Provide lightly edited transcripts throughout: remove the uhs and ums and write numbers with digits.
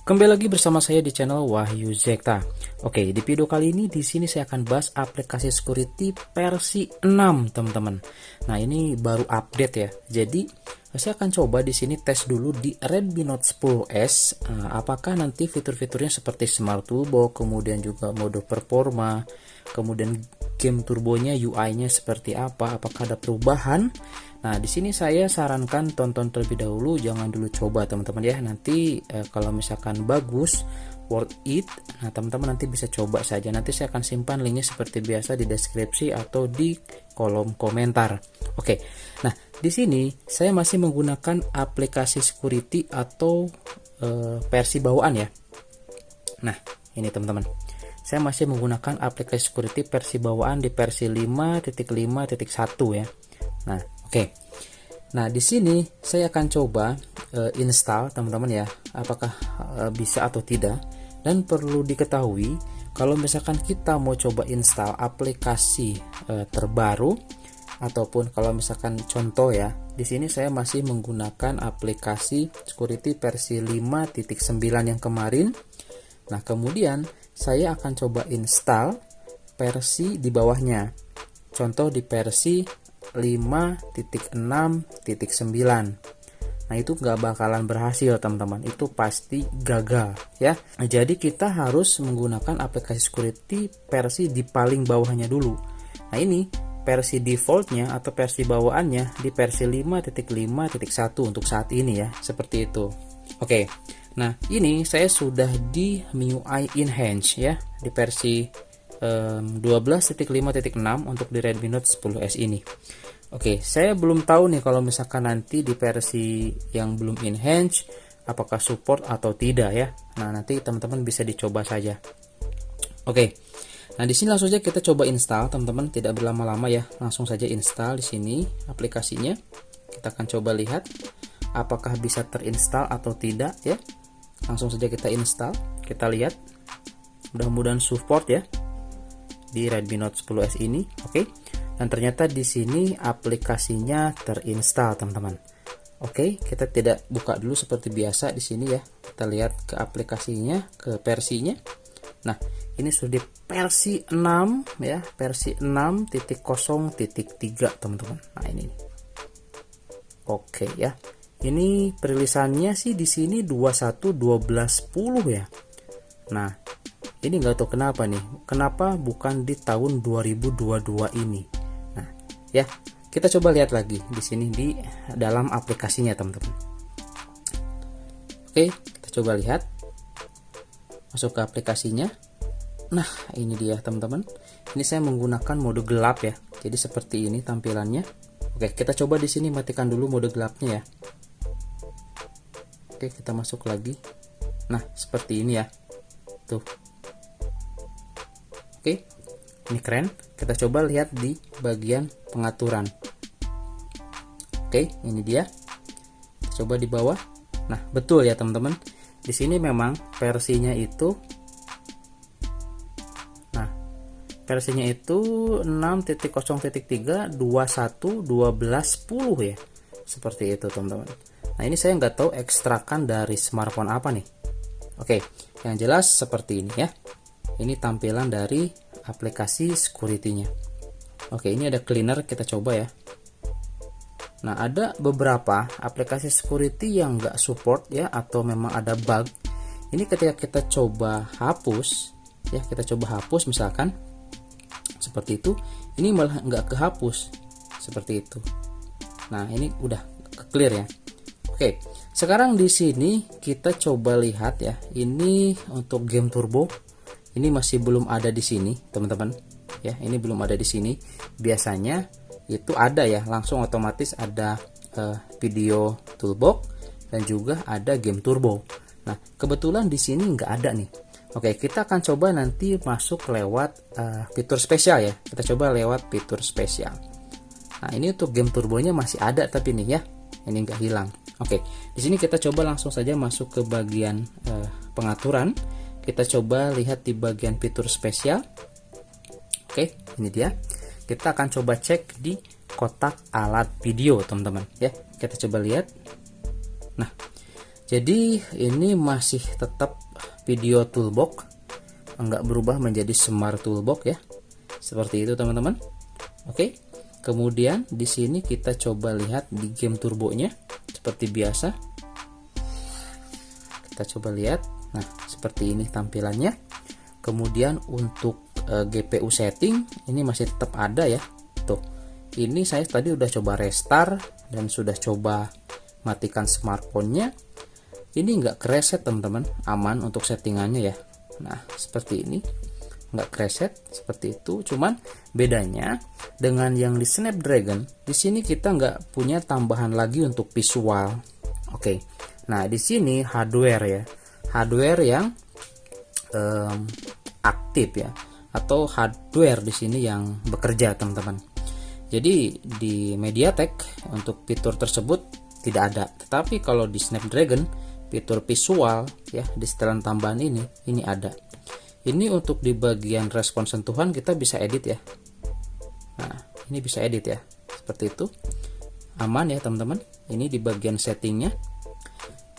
Kembali lagi bersama saya di channel Wahyu Zekta. Oke, di video kali ini di sini saya akan bahas aplikasi security versi 6, teman-teman. Nah, ini baru update ya. Jadi, saya akan coba di sini tes dulu di Redmi Note 10S. Apakah nanti fitur-fiturnya seperti Smart Toolbox, kemudian juga mode performa, kemudian game turbonya, UI-nya seperti apa? Apakah ada perubahan? Nah, di sini saya sarankan tonton terlebih dahulu, jangan dulu coba teman-teman ya. Nanti kalau misalkan bagus, worth it, nah teman-teman nanti bisa coba saja. Nanti saya akan simpan linknya seperti biasa di deskripsi atau di kolom komentar. Oke, nah di sini saya masih menggunakan aplikasi security atau versi bawaan ya. Nah, ini teman-teman. Saya masih menggunakan aplikasi security versi bawaan di versi 5.5.1 ya. Nah, oke. Nah, di sini saya akan coba install teman-teman ya. Apakah bisa atau tidak. Dan perlu diketahui kalau misalkan kita mau coba install aplikasi terbaru ataupun kalau misalkan contoh ya, di sini saya masih menggunakan aplikasi security versi 5.9 yang kemarin. Nah, kemudian saya akan coba install versi di bawahnya. Contoh di versi 5.6.9. Nah, itu nggak bakalan berhasil teman-teman, itu pasti gagal ya. Nah, jadi kita harus menggunakan aplikasi security versi di paling bawahnya dulu. Nah, ini versi defaultnya atau versi bawaannya di versi 5.5.1 untuk saat ini ya, seperti itu. Oke, nah ini saya sudah di MIUI Enhance ya, di versi 12.5.6 untuk di Redmi Note 10S ini. Oke, saya belum tahu nih kalau misalkan nanti di versi yang belum enhance apakah support atau tidak ya. Nah, nanti teman-teman bisa dicoba saja. Oke. Nah, di sini langsung saja kita coba install, teman-teman, tidak berlama-lama ya. Langsung saja install di sini aplikasinya. Kita akan coba lihat apakah bisa terinstall atau tidak ya. Langsung saja kita install, kita lihat. Mudah-mudahan support ya di Redmi Note 10S ini. Oke. Dan ternyata di sini aplikasinya terinstall, teman-teman. Oke, kita tidak buka dulu seperti biasa di sini ya. Kita lihat ke aplikasinya, ke versinya. Nah, ini sudah di versi 6 ya, versi 6.0.3, teman-teman. Nah, ini. Oke ya. Ini perilisannya sih di sini 21.12.10 ya. Nah, ini nggak tahu kenapa nih. Kenapa bukan di tahun 2022 ini? Nah, ya, kita coba lihat lagi di sini di dalam aplikasinya, teman-teman. Oke, kita coba lihat. Masuk ke aplikasinya. Nah, ini dia, teman-teman. Ini saya menggunakan mode gelap ya. Jadi seperti ini tampilannya. Oke, kita coba di sini matikan dulu mode gelapnya ya. Oke, kita masuk lagi. Nah, seperti ini ya. Tuh. Oke, ini keren. Kita coba lihat di bagian pengaturan. Oke, ini dia. Kita coba di bawah. Nah, betul ya teman-teman. Di sini memang versinya itu, nah, versinya itu 6.0.3 21.12.10 ya. Seperti itu teman-teman. Nah, ini saya nggak tahu ekstrakan dari smartphone apa nih. Oke, yang jelas seperti ini ya. Ini tampilan dari aplikasi security-nya. Oke, ini ada cleaner, kita coba ya. Nah, ada beberapa aplikasi security yang nggak support ya, atau memang ada bug. Ini ketika kita coba hapus ya, kita coba hapus misalkan seperti itu, ini malah nggak kehapus seperti itu. Nah, ini udah clear ya. Oke, sekarang di sini kita coba lihat ya. Ini untuk game turbo. Ini masih belum ada di sini, teman-teman. Ya, ini belum ada di sini. Biasanya itu ada ya, langsung otomatis ada video toolbox dan juga ada game turbo. Nah, kebetulan di sini nggak ada nih. Oke, kita akan coba nanti masuk lewat fitur spesial ya. Kita coba lewat fitur spesial. Nah, ini untuk game turbonya masih ada tapi nih ya, ini nggak hilang. Oke, di sini kita coba langsung saja masuk ke bagian pengaturan. Kita coba lihat di bagian fitur spesial. Oke, ini dia. Kita akan coba cek di kotak alat video, teman-teman ya. Kita coba lihat. Nah, Jadi ini masih tetap video toolbox, enggak berubah menjadi smart toolbox ya. Seperti itu teman-teman. Oke. Kemudian di sini kita coba lihat di game turbonya seperti biasa. Kita coba lihat. Nah, seperti ini tampilannya. Kemudian untuk GPU setting ini masih tetap ada ya. Tuh. Ini saya tadi udah coba restart dan sudah coba matikan smartphone-nya. Ini nggak kereset teman-teman, aman untuk settingannya ya. Nah, seperti ini. Nggak kereset seperti itu. Cuman bedanya dengan yang di Snapdragon, di sini kita nggak punya tambahan lagi untuk visual. Oke. Nah, di sini hardware ya. Hardware yang aktif ya, atau hardware di sini yang bekerja teman-teman. Jadi di MediaTek untuk fitur tersebut tidak ada. Tetapi kalau di Snapdragon fitur visual ya di setelan tambahan ini ada. Ini untuk di bagian respons sentuhan kita bisa edit ya. Nah, ini bisa edit ya. Seperti itu. Aman ya, teman-teman. Ini di bagian settingnya.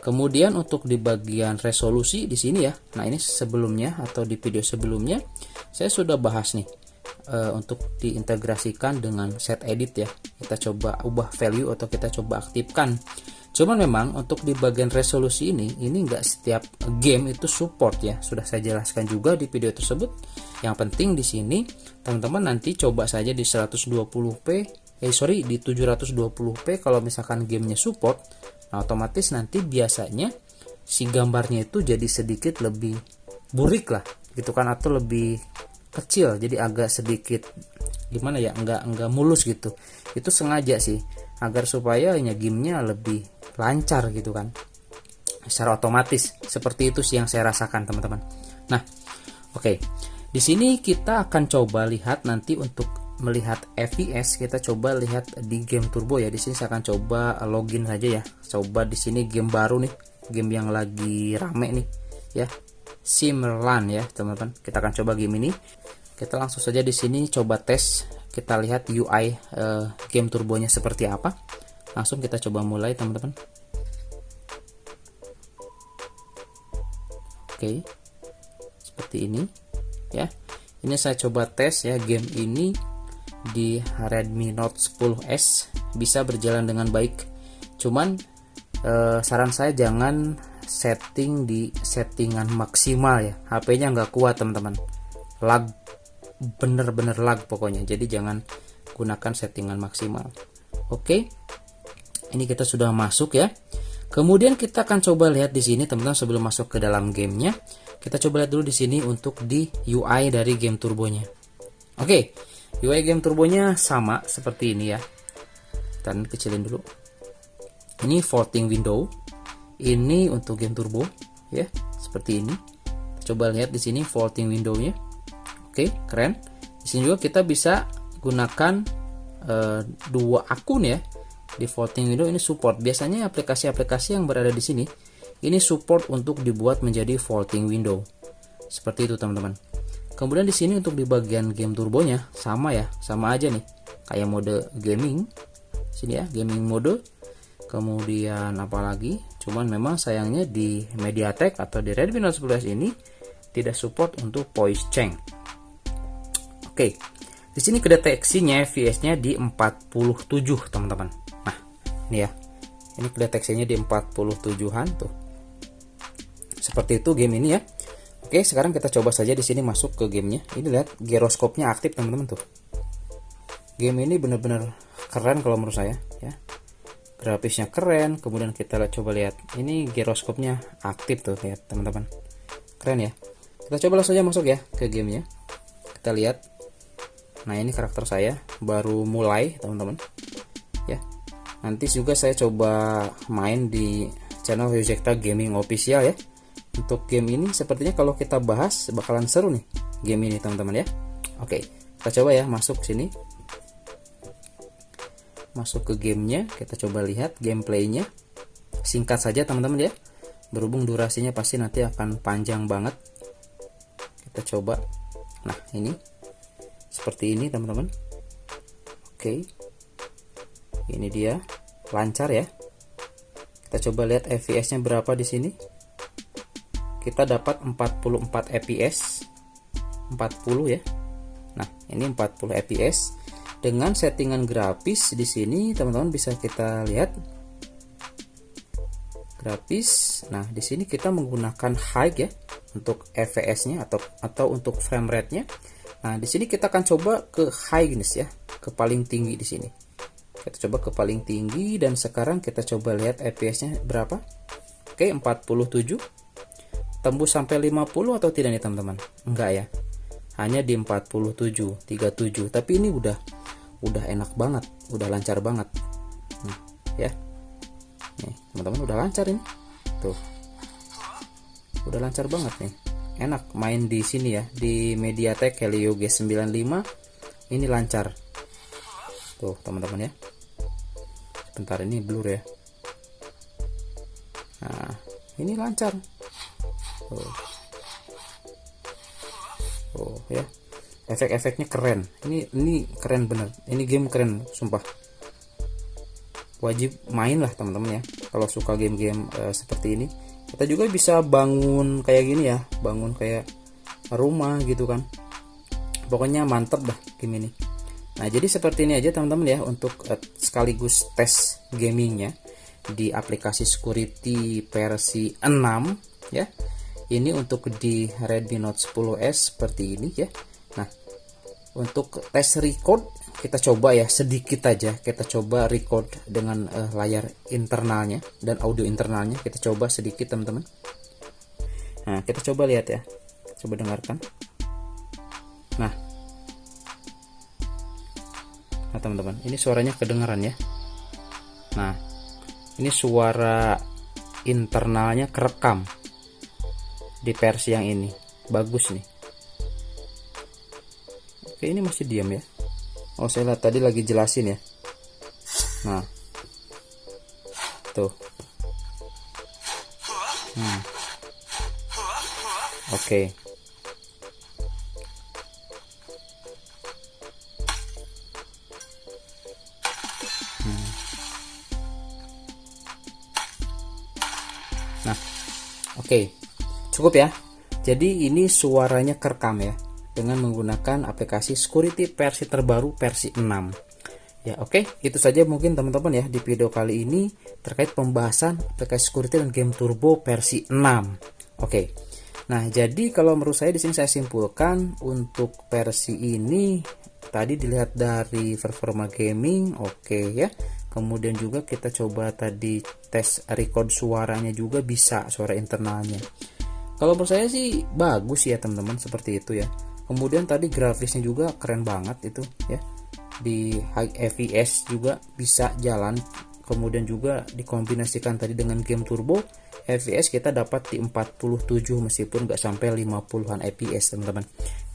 Kemudian untuk di bagian resolusi di sini ya. Nah, ini sebelumnya atau di video sebelumnya saya sudah bahas nih untuk diintegrasikan dengan set edit ya. Kita coba ubah value atau kita coba aktifkan. Cuman memang untuk di bagian resolusi ini enggak setiap game itu support ya. Sudah saya jelaskan juga di video tersebut. Yang penting di sini teman-teman nanti coba saja di 120p, di 720p kalau misalkan gamenya support. Nah, otomatis nanti biasanya si gambarnya itu jadi sedikit lebih burik lah gitu kan, atau lebih kecil, jadi agak sedikit gimana ya, enggak mulus gitu. Itu sengaja sih agar supaya gamenya lebih lancar gitu kan, secara otomatis. Seperti itu sih yang saya rasakan teman-teman. Nah, oke. Di sini kita akan coba lihat nanti untuk melihat FPS, kita coba lihat di game turbo ya. Di sini saya akan coba login saja ya. Coba di sini game baru nih, game yang lagi rame nih ya. Simmerland ya, teman-teman. Kita akan coba game ini. Kita langsung saja di sini coba tes. Kita lihat UI game turbonya seperti apa. Langsung kita coba mulai, teman-teman. Oke. Seperti ini ya. Ini saya coba tes ya, game ini di Redmi Note 10s bisa berjalan dengan baik. Cuman saran saya jangan setting di settingan maksimal ya. HP-nya nggak kuat teman-teman, lag, bener-bener lag pokoknya. Jadi jangan gunakan settingan maksimal. Oke, ini kita sudah masuk ya. Kemudian kita akan coba lihat di sini teman-teman, sebelum masuk ke dalam gamenya. Kita coba lihat dulu di sini untuk di UI dari game turbonya. Oke. UI game turbonya sama seperti ini ya. Kita kecilin dulu. Ini floating window. Ini untuk game turbo ya, seperti ini. Coba lihat di sini floating window-nya. Oke, keren. Di sini juga kita bisa gunakan dua akun ya. Di floating window ini support. Biasanya aplikasi-aplikasi yang berada di sini ini support untuk dibuat menjadi floating window. Seperti itu, teman-teman. Kemudian di sini untuk di bagian game turbonya sama ya, sama aja nih kayak mode gaming. Sini ya, gaming mode. Kemudian apalagi, cuman memang sayangnya di MediaTek atau di Redmi Note 11 ini tidak support untuk voice change. Oke. Di sini kedeteksinya FPS-nya di 47, teman-teman. Nah, ini ya. Ini kedeteksinya di 47-an tuh. Seperti itu game ini ya. Oke, sekarang kita coba saja di sini masuk ke gamenya. Ini lihat giroskopnya aktif teman-teman tuh. Game ini benar-benar keren kalau menurut saya ya. Grafisnya keren. Kemudian kita coba lihat. Ini giroskopnya aktif tuh, lihat teman-teman. Keren ya. Kita coba langsung saja masuk ya ke gamenya. Kita lihat. Nah, ini karakter saya baru mulai teman-teman. Ya. Nanti juga saya coba main di channel Yuzekta Gaming Official ya. Untuk game ini sepertinya kalau kita bahas bakalan seru nih game ini teman-teman ya. Oke, kita coba ya masuk sini. Masuk ke gamenya, kita coba lihat gameplaynya. Singkat saja teman-teman ya. Berhubung durasinya pasti nanti akan panjang banget. Kita coba. Nah, ini seperti ini teman-teman. Oke. Ini dia, lancar ya. Kita coba lihat FPS-nya berapa di sini. Kita dapat 44 fps. 40 ya. Nah, ini 40 fps dengan settingan grafis di sini teman-teman bisa kita lihat. Grafis. Nah, di sini kita menggunakan high ya untuk fps-nya atau untuk frame rate-nya. Nah, di sini kita akan coba ke highness ya, ke paling tinggi di sini. Kita coba ke paling tinggi dan sekarang kita coba lihat fps-nya berapa. Oke, 47. Tembus sampai 50 atau tidak nih teman-teman? Enggak ya. Hanya di 47, 37. Tapi ini udah enak banget, udah lancar banget. Ya. Nih, teman-teman udah lancar ini. Tuh. Udah lancar banget nih. Enak main di sini ya, di MediaTek Helio G95. Ini lancar. Tuh, teman-teman ya. Sebentar, ini blur ya. Nah, ini lancar. Oh ya, efek-efeknya keren. Ini keren bener. Ini game keren, sumpah. Wajib main lah teman-teman ya. Kalau suka game-game seperti ini, kita juga bisa bangun kayak gini ya, bangun kayak rumah gitu kan. Pokoknya mantep dah game ini. Nah, jadi seperti ini aja teman-teman ya untuk sekaligus tes gamingnya di aplikasi security versi 6 ya. Ini untuk di Redmi Note 10s seperti ini ya. Nah, untuk tes record kita coba ya sedikit aja. Kita coba record dengan layar internalnya dan audio internalnya. Kita coba sedikit teman-teman. Nah, kita coba lihat ya. Coba dengarkan. Nah, teman-teman, ini suaranya kedengaran ya. Nah, ini suara internalnya kerekam di versi yang ini. Bagus nih. Oke, ini masih diam ya. Oh, saya lihat tadi lagi jelasin ya. Nah, tuh. Oke. Nah, oke. Cukup ya. Jadi ini suaranya kerekam ya dengan menggunakan aplikasi security versi terbaru versi 6. Ya, oke. Itu saja mungkin teman-teman ya di video kali ini terkait pembahasan aplikasi security dan game turbo versi 6. Oke. Nah, jadi kalau menurut saya di sini saya simpulkan untuk versi ini tadi dilihat dari performa gaming oke ya. Kemudian juga kita coba tadi tes record suaranya juga bisa, suara internalnya. Kalau menurut saya sih bagus ya teman-teman, seperti itu ya. Kemudian tadi grafisnya juga keren banget itu ya. Di high fps juga bisa jalan. Kemudian juga dikombinasikan tadi dengan game turbo, fps kita dapat di 47 meskipun nggak sampai 50-an fps teman-teman.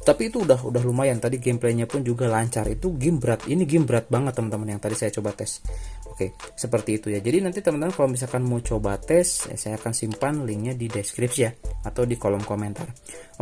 Tapi itu udah lumayan. Tadi gameplaynya pun juga lancar. Itu game berat. Ini game berat banget teman-teman yang tadi saya coba tes. Oke, seperti itu ya. Jadi nanti teman-teman kalau misalkan mau coba tes, saya akan simpan linknya di deskripsi ya, atau di kolom komentar.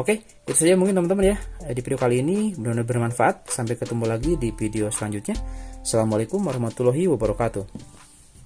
Oke, itu saja mungkin teman-teman ya di video kali ini. Mudah-mudahan bermanfaat. Sampai ketemu lagi di video selanjutnya. Assalamualaikum warahmatullahi wabarakatuh.